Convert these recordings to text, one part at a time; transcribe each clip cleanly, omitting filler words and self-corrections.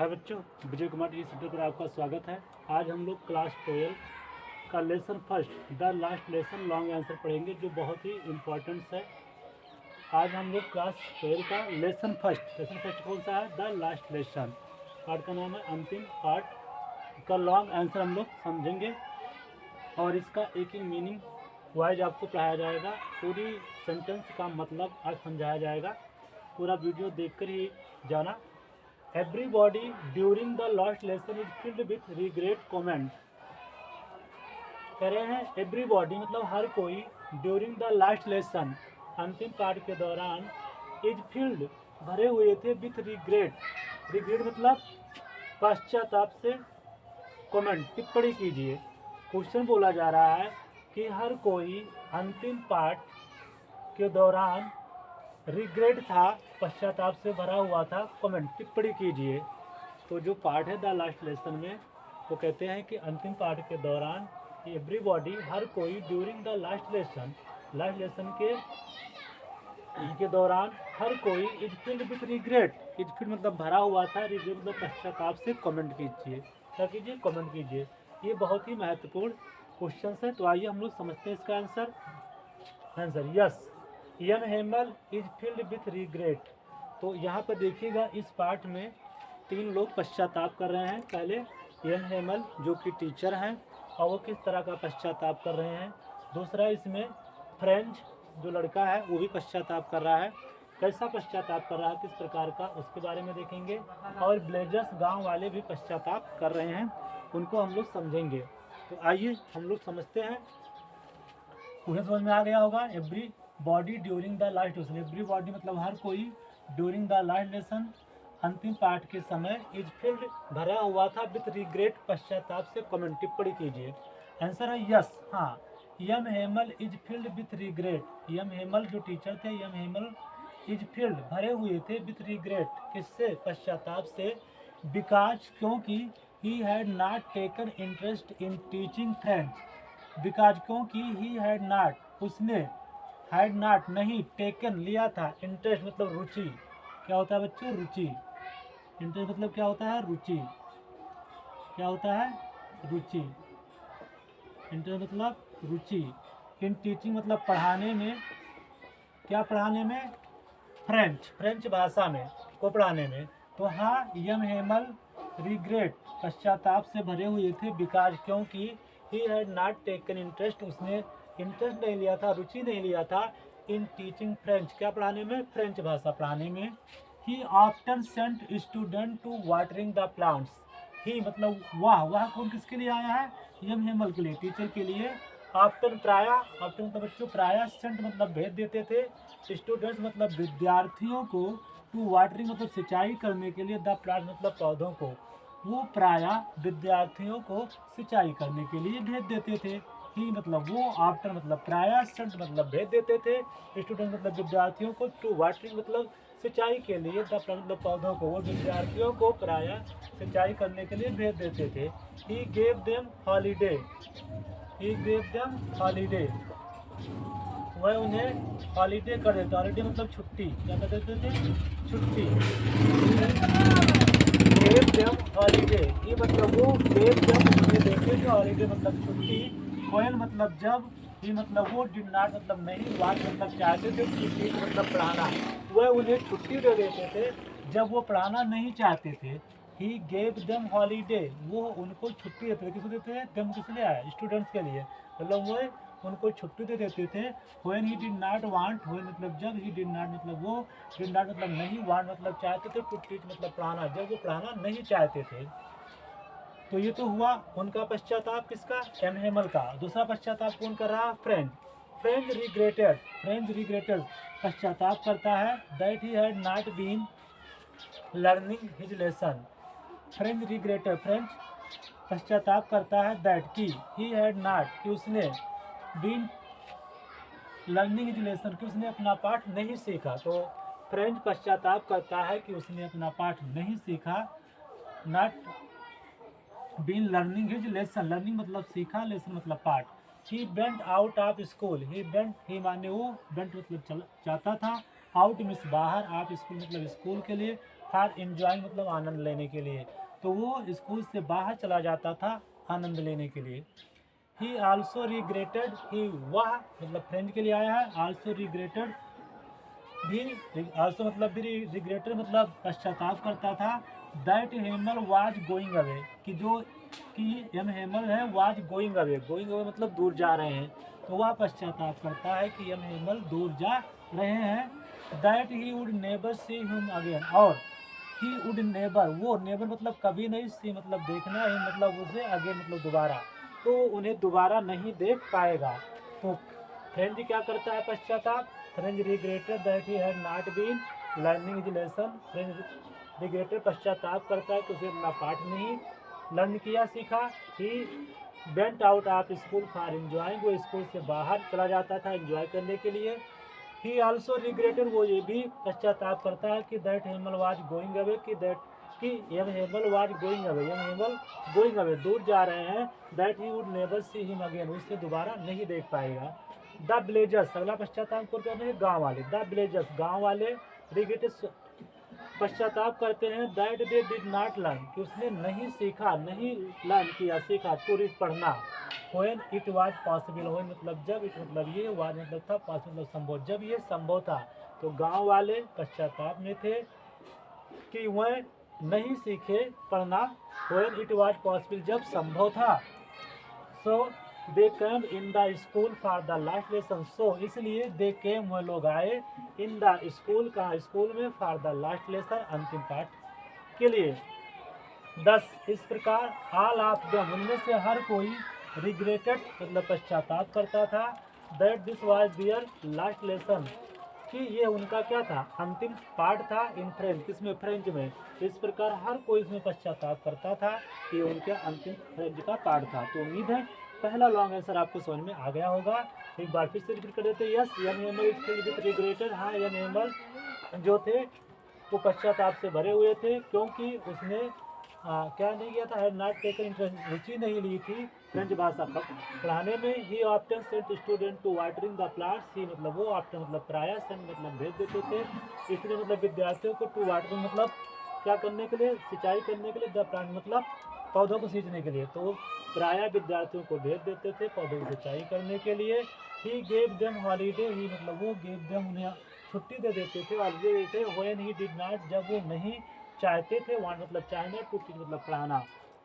हाय बच्चों, विजय कुमार जी सेंटर पर आपका स्वागत है। आज हम लोग क्लास 12 का lesson first the last lesson long answer पढ़ेंगे, जो बहुत ही इम्पोर्टेंट है। आज हम लोग क्लास 12 का लेसन फर्स्ट कौन सा है? The last lesson. पार्ट का नाम है अंतिम पार्ट का लॉन्ग आंसर हम लोग समझेंगे और इसका एक ही मीनिंग वाइज आपको पढ़ाया जाएगा। पूरी सेंटेंस का मतलब आज समझाया जाएगा। पूरा वीडियो देखकर ही जाना। Everybody during the last lesson is filled with regret comment। कह रहे हैं everybody मतलब हर कोई during the last lesson अंतिम पाठ के दौरान is filled भरे हुए थे with regret मतलब पश्चाताप से कमेंट टिप्पणी कीजिए। क्वेश्चन बोला जा रहा है कि हर कोई अंतिम पाठ के दौरान रिग्रेट था, पश्चाताप से भरा हुआ था, कमेंट टिप्पणी कीजिए। तो जो पार्ट है द लास्ट लेसन में वो कहते हैं कि अंतिम पाठ के दौरान एवरीबॉडी हर कोई ड्यूरिंग द लास्ट लेसन के दौरान हर कोई is filled with regret. Is filled मतलब भरा हुआ था, रिग्रेट मतलब पश्चाताप से कमेंट कीजिए। क्या कीजिए? कमेंट कीजिए। ये बहुत ही महत्वपूर्ण क्वेश्चन है। तो आइए हम लोग समझते हैं इसका answer yes M Hamel is filled with regret. तो यहाँ पर देखिएगा इस पाठ में 3 लोग पश्चाताप कर रहे हैं। पहले यन हेमल जो कि टीचर हैं और वो किस तरह का पश्चाताप कर रहे हैं। दूसरा इसमें फ्रेंच जो लड़का है वो भी पश्चाताप कर रहा है। कैसा पश्चाताप कर रहा है, किस प्रकार का, उसके बारे में देखेंगे। और ब्लेजर्स गांव वाले भी पश्चाताप कर रहे हैं, उनको हम लोग समझेंगे। तो आइए हम लोग समझते हैं। उन्हें समझ में आ गया होगा। Every body during the last lesson, every body मतलब हर कोई ड्यूरिंग द लास्ट लेसन अंतिम पाठ के समय इज फील्ड भरा हुआ था विथ रिग्रेट पश्चाताप से कमेंट टिप्पणी कीजिए। आंसर है यस, हाँ। M Hamel is field with regret. यम हेमल जो टीचर थे, यम हेमल इज फील्ड भरे हुए थे विथ रिग्रेट, किससे? पश्चाताप से। बिकॉज क्योंकि ही had not taken interest in teaching French. Because क्योंकि ही हैड नॉट उसने, हैड नॉट नहीं, टेकन लिया था, इंटरेस्ट मतलब रुचि। क्या होता है बच्चों? रुचि। इंटरेस्ट मतलब क्या होता है? रुचि। क्या होता है? रुचि। इंटरेस्ट मतलब रुचि। इन टीचिंग मतलब पढ़ाने में। क्या पढ़ाने में? फ्रेंच भाषा में को पढ़ाने में। तो हाँ, यम हेमल रिग्रेट पश्चाताप से भरे हुए थे। बिकॉज क्योंकि ही हैड नॉट टेकन इंटरेस्ट उसने इंटरेस्ट नहीं लिया था, रुचि नहीं लिया था इन टीचिंग फ्रेंच। क्या पढ़ाने में? फ्रेंच भाषा पढ़ाने में। He often sent student to watering the plants. He मतलब वाह कौन किसके लिए आया है? यम हेमल के लिए, टीचर के लिए। ऑफ्टन प्राय, ऑफ्टन मतलब बच्चों प्राय, सेंट मतलब भेज देते थे, स्टूडेंट्स मतलब विद्यार्थियों को, टू वाटरिंग मतलब सिंचाई करने के लिए, द प्लांट मतलब पौधों को, वो प्राय विद्यार्थियों को सिंचाई करने के लिए भेज देते थे। ही मतलब वो, आफ्टर मतलब प्राय, सेंट मतलब भेज देते थे, स्टूडेंट मतलब विद्यार्थियों को, टू वाटरिंग मतलब सिंचाई के लिए, द प्लांट मतलब पौधों को, वो विद्यार्थियों को प्राय सिंचाई करने के लिए भेज देते थे। He gave them holiday. He gave them holiday, वह उन्हें हॉलीडे कर देते। हॉलीडे मतलब छुट्टी। क्या कर देते थे? छुट्टी। गेव देम हॉलीडे, ये मतलब वो, गेव देम उन्हें देते थे, हॉलीडे मतलब छुट्टी। व्हेन मतलब जब, ही मतलब वो, डिड नॉट मतलब नहीं, वाट मतलब चाहते थे, टीच मतलब पढ़ाना। वह उन्हें छुट्टी दे देते थे जब वो पढ़ाना नहीं चाहते थे। ही गेव देम हॉलीडे, वो उनको छुट्टी देते थे। किसको देते थे? देम किस लिए आया? स्टूडेंट्स के लिए। मतलब वो उनको छुट्टी दे देते थे। When he did not want, when मतलब जब, ही डिड नॉट मतलब वो, डिड नॉट मतलब नहीं, वांट मतलब चाहते थे, टू टीच मतलब पढ़ाना, जब वो पढ़ाना नहीं चाहते थे। तो ये तो हुआ उनका पश्चाताप, किसका? एम हेमल का। दूसरा पश्चाताप कौन कर रहा? फ्रेंच रिग्रेटेड पश्चाताप करता है that he had not been learning his lesson. French पश्चाताप करता है दैट की, ही हैड नॉट कि उसने, बीन लर्निंग हिज लेसन कि उसने अपना पाठ नहीं सीखा। तो फ्रेंच पश्चाताप करता है कि उसने अपना पाठ नहीं सीखा। Not been learning his lesson, learning मतलब सीखा, लेसन मतलब पाठ। He went out of school. He went, he माने वो, वेंट मतलब चाहता था, आउट मीन्स बाहर, ऑफ स्कूल मतलब स्कूल के लिए, फॉर एंजॉइंग मतलब आनंद लेने के लिए। तो वो स्कूल से बाहर चला जाता था आनंद लेने के लिए। ही आल्सो रिग्रेटेड, ही वह मतलब फ्रेंच के लिए आया है, आल्सो रिग्रेटेड भी, आल्सो मतलब भी रिग्रेटेड मतलब पश्चाताप करता था, that Hamel was going away कि जो कि यम हेमल है was going away, going away मतलब दूर जा रहे हैं। तो वह पश्चाताप करता है कि यम हेमल दूर जा रहे हैं। That he would never see him again, और ही वुड नेवर, वो नेवर मतलब कभी नहीं, सी मतलब देखना, ही मतलब उसे अगेन मतलब दोबारा, तो उन्हें दोबारा नहीं देख पाएगा। तो फ्रेंच क्या करता है पश्चाताप, French regretted that he had not been learning his lesson, French regretted पश्चाताप करता है कि उसे अपना पाठ नहीं लर्न किया सीखा। He went out of school for enjoying, वो स्कूल से बाहर चला जाता था एंजॉय करने के लिए। ही आल्सो रिग्रेटेड, वो ये भी पश्चाताप करता है कि that Hamel was going away, कि M Hamel was going away, M Hamel going away दूर जा रहे हैं। That he would never see him again, उससे दोबारा नहीं देख पाएगा। द विलेजर्स, अगला पश्चाताप को कहते हैं गाँव वाले। द विलेजर्स, गाँव वाले रिग्रेटेड पश्चाताप करते हैं that they did not learn, कि उसने नहीं सीखा, नहीं लर्न किया, सीखा टू रीड पढ़ना। When it was possible, when मतलब जब, इट मतलब ये, वाज मतलब था, पॉसिबल मतलब संभव, जब ये संभव था। तो गांव वाले पश्चाताप में थे कि वह नहीं सीखे पढ़ना, व्हेन इट वाज पॉसिबल जब संभव था। So they came in the school for the last lesson, so इसलिए दे केम वह लोग आए, इन द स्कूल का स्कूल में, फॉर द लास्ट लेसन अंतिम पाठ के लिए। 10 इस प्रकार ऑल ऑफ देम उनमें से हर कोई रिग्रेटेड मतलब पश्चाताप करता था, that this was their last lesson, कि ये उनका क्या था अंतिम पाठ था, इन फ्रेंच, किसमें फ्रेंच में। इस प्रकार हर कोई इसमें पश्चाताप करता था कि ये उनका अंतिम फ्रेंच का पाठ था। तो उम्मीद है पहला लॉन्ग आंसर आपको समझ में आ गया होगा। एक बार फिर से रिपीट कर देते हैं। Yes M Hamel is filled with regretted, हाँ यम हेमल जो थे वो पश्चाताप से भरे हुए थे, क्योंकि उसने क्या नहीं किया था, हैड नॉट टेकन इंटरेस्ट, रुचि नहीं ली थी फ्रेंच भाषा पढ़ाने में। He often sent student to watering the plants, he मतलब वो ऑफ्टन मतलब प्रायः सेंट मतलब भेज देते थे, इसलिए मतलब विद्यार्थियों को टू वाटरिंग मतलब क्या करने के लिए, सिंचाई करने के लिए, द प्लांट मतलब पौधों को सींचने के लिए, तो वो प्रायः विद्यार्थियों को भेज देते थे पौधों की सिंचाई करने के लिए। ही गेव देम हॉलीडे, ही मतलब वो गेव देम उन्हें छुट्टी दे देते थे, हॉलीडे देते, व्हेन ही डिड नॉट जब वो नहीं चाहते थे, वांट मतलब चाहना, टू टीच मतलब पढ़ाना,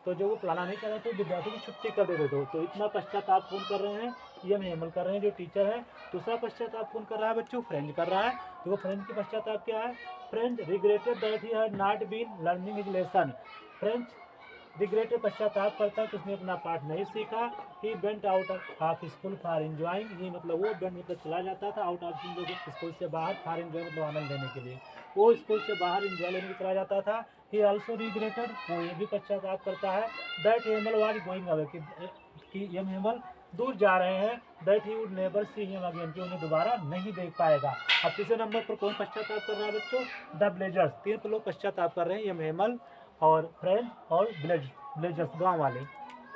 तो जो वो पढ़ाना नहीं चाहते तो विद्यार्थियों की छुट्टी कर देते थे। तो इतना पश्चाताप कौन कर रहे हैं, यम हेमल कर रहे हैं जो टीचर है। दूसरा पश्चाताप कौन कर रहा है बच्चों, फ्रेंच कर रहा है। तो वो फ्रेंच की पश्चाताप क्या है, French regretted that he had not been learning his lesson, French regretted पश्चाताप करता है कि उसने अपना पाठ नहीं सीखा। He went out of school for enjoying, he मतलब वो वेंट मतलब चला जाता था, आउट ऑफ स्कूल से बाहर, फॉर एंजॉय मतलब आनंद लेने के लिए, वो स्कूल से बाहर एंजॉय लेने के चला जाता था। ही आल्सो रिग्रेटेड, वो ये भी पश्चाताप करता है, that Hamel was going away, कि यम हेमल दूर जा रहे हैं, that he would never see him again, कि उन्हें दोबारा नहीं देख पाएगा। अब तीसरे नंबर पर कौन पश्चाताप कर रहा है बच्चों, द ब्लेजर्स, 3 लोग पश्चाताप कर रहे हैं, यम हेमल और फ्रेंच और ब्लेजर्स गाँव वाले।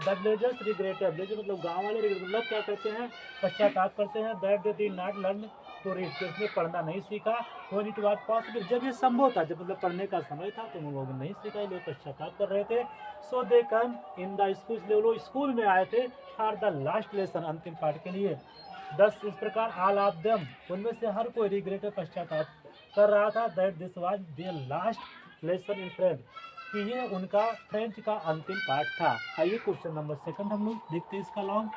द ब्लेजर्स रिग्रेटेड, ब्लेजर मतलब गाँव वाले, मतलब क्या करते हैं पश्चाताप करते हैं, that they did not learn to read, कि उसने पढ़ना नहीं सीखा, व्हेन इट वाज पॉसिबल जब ये संभव था, जब मतलब पढ़ने का समय था तो उन लोगों ने नहीं सीखा, लोग पश्चाताप कर रहे थे। सो दे कम इन द स्कूल, इसलिए लोग स्कूल में आए थे फॉर द लास्ट लेसन अंतिम पाठ के लिए। 10 इस प्रकार ऑल ऑफ देम उनमें से हर कोई रिग्रेटेड पश्चाताप कर रहा था, that this was their last lesson in French, कि ये उनका फ्रेंच का अंतिम पाठ था। आइए क्वेश्चन नंबर 2 हम लोग देखते हैं इसका लॉन्ग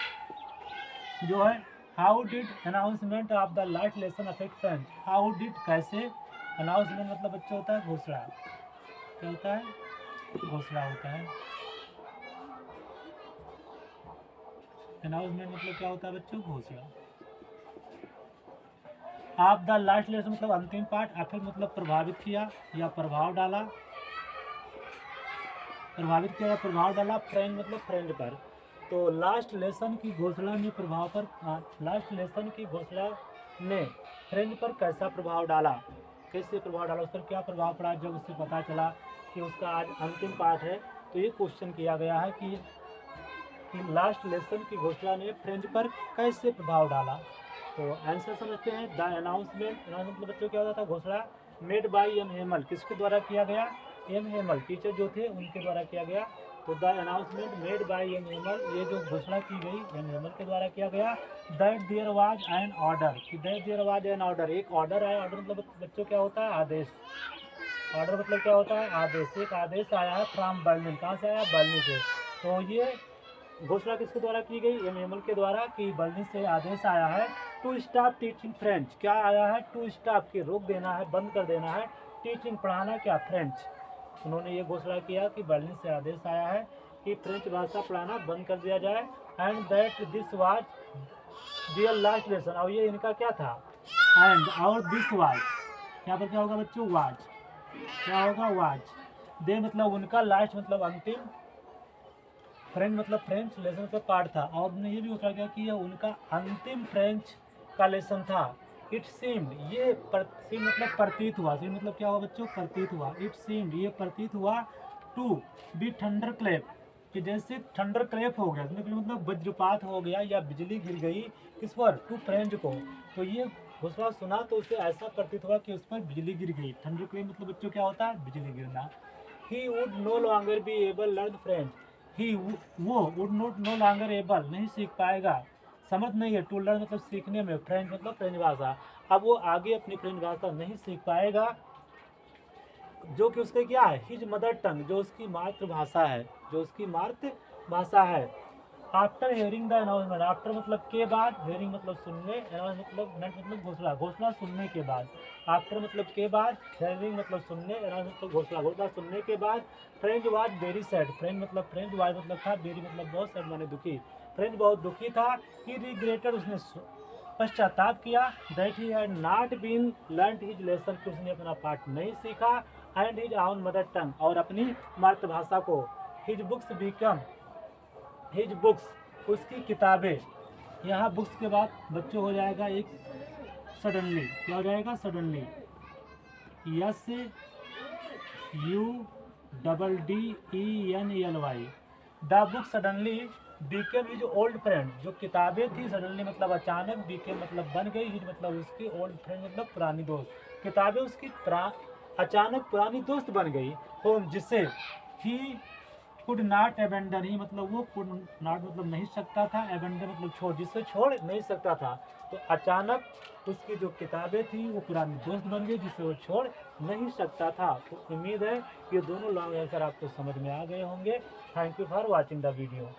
जो है, how did announcement of the last lesson affect French, how did कैसे, अनाउंसमेंट मतलब बच्चा होता है घोषणा, क्या होता है घोषणा होता है, अनाउंसमेंट मतलब क्या होता है बच्चों घोषणा। ऑफ द लास्ट लेसन मतलब अंतिम पाठ, अफेक्ट मतलब प्रभावित किया या प्रभाव डाला, प्रभावित किया या प्रभाव डाला, फ्रेंच मतलब फ्रेंच पर। तो लास्ट लेसन की घोषणा ने प्रभाव पर, लास्ट लेसन की घोषणा ने फ्रेंच पर कैसा प्रभाव डाला, कैसे प्रभाव डाला, उस पर क्या प्रभाव पड़ा जब उससे पता चला कि उसका आज अंतिम पाठ है। तो ये क्वेश्चन किया गया है कि लास्ट लेसन की घोषणा ने फ्रेंच पर कैसे प्रभाव डाला। तो आंसर समझते हैं, द अनाउंसमेंट, अनाउंसमेंट मतलब बच्चों क्या होता था घोषणा, मेड बाई एम हेमल, किसके द्वारा किया गया? एम हेमल, टीचर जो थे उनके द्वारा किया गया। तो the announcement made by M Hamel, ये जो घोषणा की गई एम हेमल के द्वारा किया गया। That there was an order, कि that there was an order, एक ऑर्डर आया। ऑर्डर मतलब बच्चों क्या होता है? आदेश। ऑर्डर मतलब क्या होता है? आदेश। एक आदेश आया है फ्रॉम बर्लिन, कहाँ से आया? बर्लिन से। तो ये घोषणा किसके द्वारा की गई? एम हेमल के द्वारा, कि बर्लिन से आदेश आया है टू स्टॉप टीचिंग फ्रेंच। क्या आया है? टू स्टॉप, की रोक देना है, बंद कर देना है, टीचिंग पढ़ाना, क्या? फ्रेंच। उन्होंने ये घोषणा किया कि बर्लिन से आदेश आया है कि फ्रेंच भाषा पढ़ाना बंद कर दिया जाए। And that this was their last lesson, और ये इनका क्या था? एंड और दिस वाज, क्या पर क्या होगा बच्चों? वाज, क्या होगा? वाज। दे मतलब उनका, लास्ट मतलब अंतिम, फ्रेंच मतलब फ्रेंच, लेसन मतलब पाठ था। और हमने ये भी घोषणा किया कि यह उनका अंतिम फ्रेंच का लेसन था। इट सीम्ड, ये सीम मतलब प्रतीत हुआ, सीम मतलब क्या हुआ बच्चों? प्रतीत हुआ। इट सीम्ड, ये प्रतीत हुआ, टू बी थंडर क्लैप, कि जैसे थंडर क्लैप हो गया, मतलब वज्रपात हो गया या बिजली गिर गई, किस पर? टू फ्रेंच को। तो ये घोषणा सुना तो उसे ऐसा प्रतीत हुआ कि उस पर बिजली गिर गई। थंडर क्लैप मतलब बच्चों क्या होता है? बिजली गिरना। He would no longer be able learn French, he वो would not no longer able, नहीं सीख पाएगा, समझ नहीं है, टू लर्न मतलब सीखने में, फ्रेंच मतलब फ्रेंच भाषा। अब वो आगे अपनी फ्रेंच भाषा नहीं सीख पाएगा, जो कि उसके क्या है? हिज मदर टंग, जो उसकी मातृभाषा है, जो उसकी मातृभाषा है। After hearing the announcement, after मतलब के बाद, हेयरिंग मतलब सुनने, अनाउंसमेंट मतलब घोषणा, घोषणा सुनने के बाद। आफ्टर मतलब के बाद, हेयरिंग मतलब सुनने, अनाउंसमेंट मतलब घोषणा, घोषणा सुनने के बाद। French was very sad, French मतलब फ्रेंच, वाज मतलब था, वेरी मतलब बहुत, सैड माने दुखी। फ्रेंच बहुत दुखी था। ही रिग्रेटेड, उसने पश्चाताप किया, that he had not been learn his lesson, कि उसने अपना पाठ नहीं सीखा। And his own mother tongue, और अपनी मातृभाषा को। His books become, his books, उसकी किताबें। यहाँ बुक्स के बाद बच्चों हो जाएगा एक सडनली, क्या हो जाएगा? Suddenly, yes U double D E N L Y. The book suddenly became his old friend, जो किताबें थी सडनली मतलब अचानक, बीकेम मतलब बन गई, हिज मतलब उसकी, ओल्ड फ्रेंड मतलब पुरानी दोस्त। किताबें उसकी अचानक पुरानी दोस्त बन गई। होम, जिसे ही कुड नॉट एबेंडन, ही मतलब वो कुड नॉट मतलब नहीं सकता था, एबेंडन मतलब छोड़, जिसे छोड़ नहीं सकता था। तो अचानक उसकी जो किताबें थी वो पुरानी दोस्त बन गई, जिसे वो छोड़ नहीं सकता था। तो उम्मीद है ये दोनों लॉन्ग आंसर आपको समझ में आ गए होंगे। Thank you for watching the video.